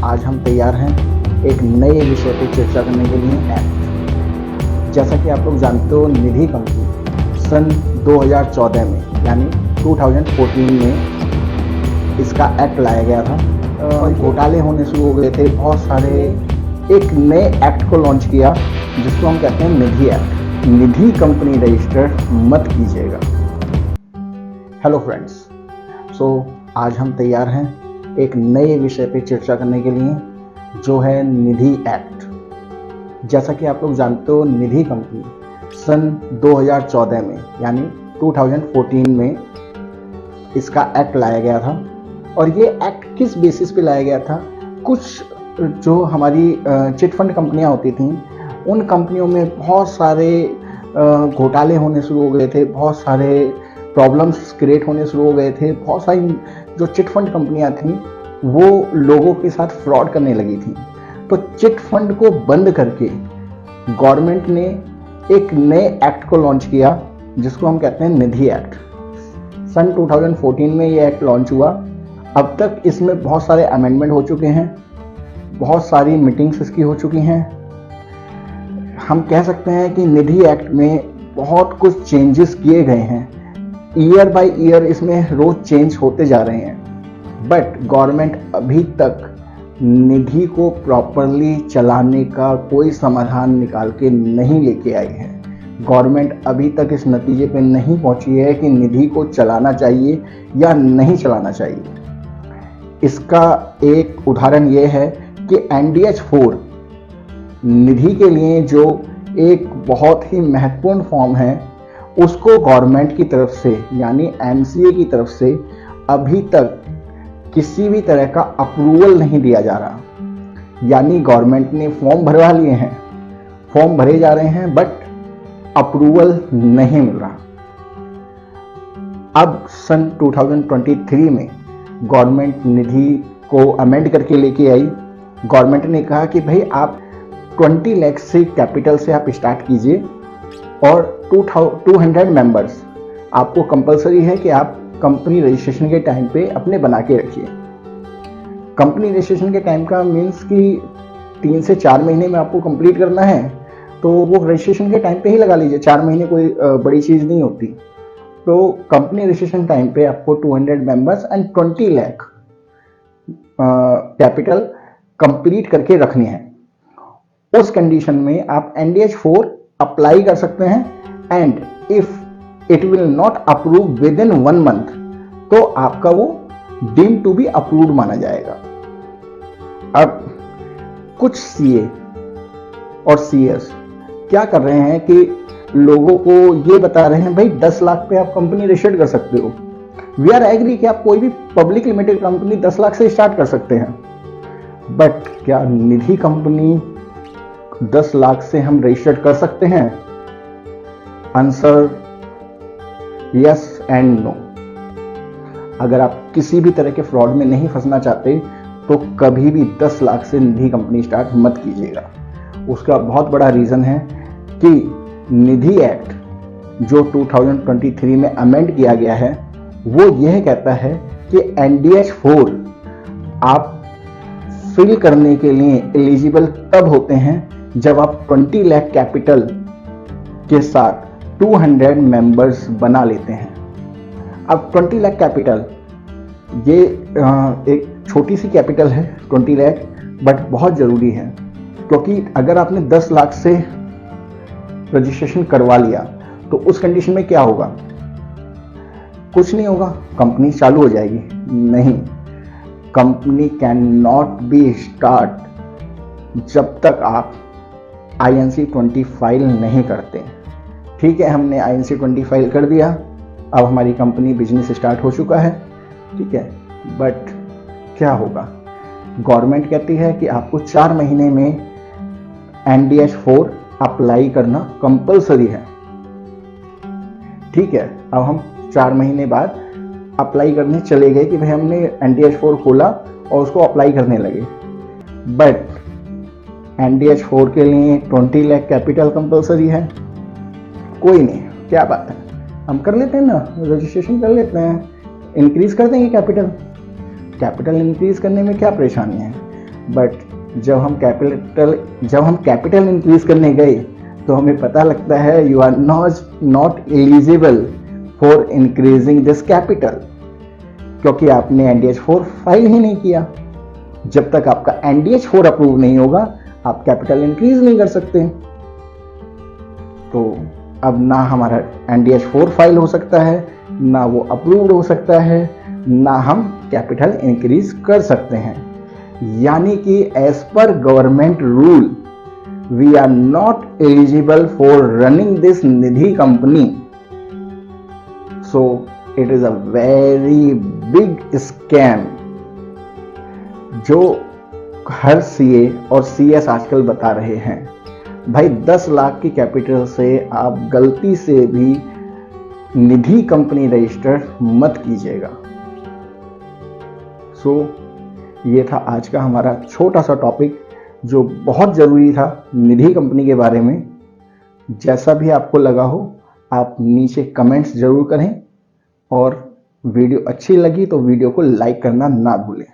आज हम तैयार हैं एक नए विषय पर चर्चा करने के लिए एक्ट। जैसा कि आप लोग जानते हो, निधि कंपनी सन 2014 में यानी 2014 में इसका एक्ट लाया गया था और घोटाले होने शुरू हो गए थे बहुत सारे। एक नए एक्ट को लॉन्च किया जिसको हम कहते हैं निधि एक्ट। निधि कंपनी रजिस्टर्ड मत कीजिएगा। हेलो फ्रेंड्स, आज हम तैयार हैं एक नए विषय पर चर्चा करने के लिए जो है निधि एक्ट। जैसा कि आप लोग जानते हो, निधि कंपनी सन 2014 में यानी 2014 में इसका एक्ट लाया गया था। और ये एक्ट किस बेसिस पे लाया गया था? कुछ जो हमारी चिट फंड कंपनियां होती थीं, उन कंपनियों में बहुत सारे घोटाले होने शुरू हो गए थे, बहुत सारे प्रॉब्लम्स क्रिएट होने शुरू हो गए थे। बहुत सारी जो चिट फंड कंपनियां थीं वो लोगों के साथ फ्रॉड करने लगी थी। तो चिट फंड को बंद करके गवर्नमेंट ने एक नए एक्ट को लॉन्च किया जिसको हम कहते हैं निधि एक्ट। सन 2014 में ये एक्ट लॉन्च हुआ। अब तक इसमें बहुत सारे अमेंडमेंट हो चुके हैं, बहुत सारी मीटिंग्स इसकी हो चुकी हैं। हम कह सकते हैं कि निधि एक्ट में बहुत कुछ चेंजेस किए गए हैं। ईयर बाय ईयर इसमें रोज चेंज होते जा रहे हैं, बट गवर्नमेंट अभी तक निधि को प्रॉपरली चलाने का कोई समाधान निकाल के नहीं लेके आई है। गवर्नमेंट अभी तक इस नतीजे पे नहीं पहुंची है कि निधि को चलाना चाहिए या नहीं चलाना चाहिए। इसका एक उदाहरण ये है कि NDH4 निधि के लिए जो एक बहुत ही महत्वपूर्ण फॉर्म है, उसको गवर्नमेंट की तरफ से यानी MCA की तरफ से अभी तक किसी भी तरह का अप्रूवल नहीं दिया जा रहा। यानी गवर्नमेंट ने फॉर्म भरवा लिए हैं, फॉर्म भरे जा रहे हैं, बट अप्रूवल नहीं मिल रहा। अब सन 2023 में गवर्नमेंट निधि को अमेंड करके लेके आई। गवर्नमेंट ने कहा कि भाई आप 20 लाख से कैपिटल से आप स्टार्ट कीजिए और 200 मेंबर्स आपको कंपलसरी है कि आप कंपनी रजिस्ट्रेशन के टाइम पे अपने बना के रखिए। कंपनी रजिस्ट्रेशन के टाइम का मीन्स कि 3 से 4 महीने में आपको कंप्लीट करना है, तो वो रजिस्ट्रेशन के टाइम पे ही लगा लीजिए। 4 महीने कोई बड़ी चीज़ नहीं होती। तो कंपनी रजिस्ट्रेशन टाइम पे आपको 200 members and 20 lakh capital complete करके रखनी है। उस कंडीशन में आप NDH4 अप्लाई कर सकते हैं and if it will not approve with in 1 month तो आपका वो डीम टू बी अप्रूव्ड माना जाएगा। अब कुछ CA और CS क्या कर रहे हैं कि लोगों को ये बता रहे हैं भाई 10 लाख पे आप कंपनी रजिस्टर्ड कर सकते हो। वी आर एग्री कि आप कोई भी पब्लिक लिमिटेड कंपनी 10 लाख से स्टार्ट कर सकते हैं, बट क्या निधि कंपनी 10 लाख से हम रजिस्टर्ड कर सकते हैं? Answer yes and no. अगर आप किसी भी तरह के फ्रॉड में नहीं फंसना चाहते तो कभी भी 10 लाख से निधि कंपनी स्टार्ट मत कीजिएगा। उसका बहुत बड़ा रीज़न है कि निधि एक्ट जो 2023 में अमेंड किया गया है वो यह कहता है कि NDH4 आप फिल करने के लिए एलिजिबल तब होते हैं जब आप 20 लाख कैपिटल के साथ 200 मेंबर्स बना लेते हैं। अब 20 लाख कैपिटल ये एक छोटी सी कैपिटल है 20 लाख, बट बहुत ज़रूरी है क्योंकि अगर आपने 10 लाख से रजिस्ट्रेशन करवा लिया तो उस कंडीशन में क्या होगा? कुछ नहीं होगा, कंपनी चालू हो जाएगी? नहीं, company can not be start जब तक आप INC20 फाइल नहीं करते। ठीक है, हमने INC20 फाइल कर दिया, अब हमारी कंपनी बिजनेस स्टार्ट हो चुका है, ठीक है, बट क्या होगा? गवर्नमेंट कहती है कि आपको 4 महीने में NDH4 अप्लाई करना कंपलसरी है। ठीक है, अब हम 4 महीने बाद अप्लाई करने चले गए कि भाई हमने NDH4 खोला और उसको अप्लाई करने लगे, बट NDH4 के लिए 20 लाख कैपिटल कंपलसरी है। कोई नहीं, क्या बात है, हम कर लेते हैं ना, रजिस्ट्रेशन कर लेते हैं, इंक्रीज कर देंगे कैपिटल। कैपिटल इंक्रीज करने में क्या परेशानी है? बट जब हम कैपिटल इंक्रीज करने गए तो हमें पता लगता है you are not eligible for increasing this capital, क्योंकि आपने NDH4 फाइल ही नहीं किया। जब तक आपका NDH4 अप्रूव नहीं होगा आप कैपिटल इंक्रीज नहीं कर सकते। तो अब ना हमारा NDH4 फाइल हो सकता है, ना वो अप्रूव्ड हो सकता है, ना हम कैपिटल इंक्रीज कर सकते हैं। यानी कि as per government rule we are not eligible for running this Nidhi company. So it is a very big scam जो हर CA और CS आजकल बता रहे हैं। भाई 10 लाख की कैपिटल से आप गलती से भी निधि कंपनी रजिस्टर मत कीजिएगा। सो ये था आज का हमारा छोटा सा टॉपिक जो बहुत ज़रूरी था निधि कंपनी के बारे में। जैसा भी आपको लगा हो आप नीचे कमेंट्स ज़रूर करें, और वीडियो अच्छी लगी तो वीडियो को लाइक करना ना भूलें।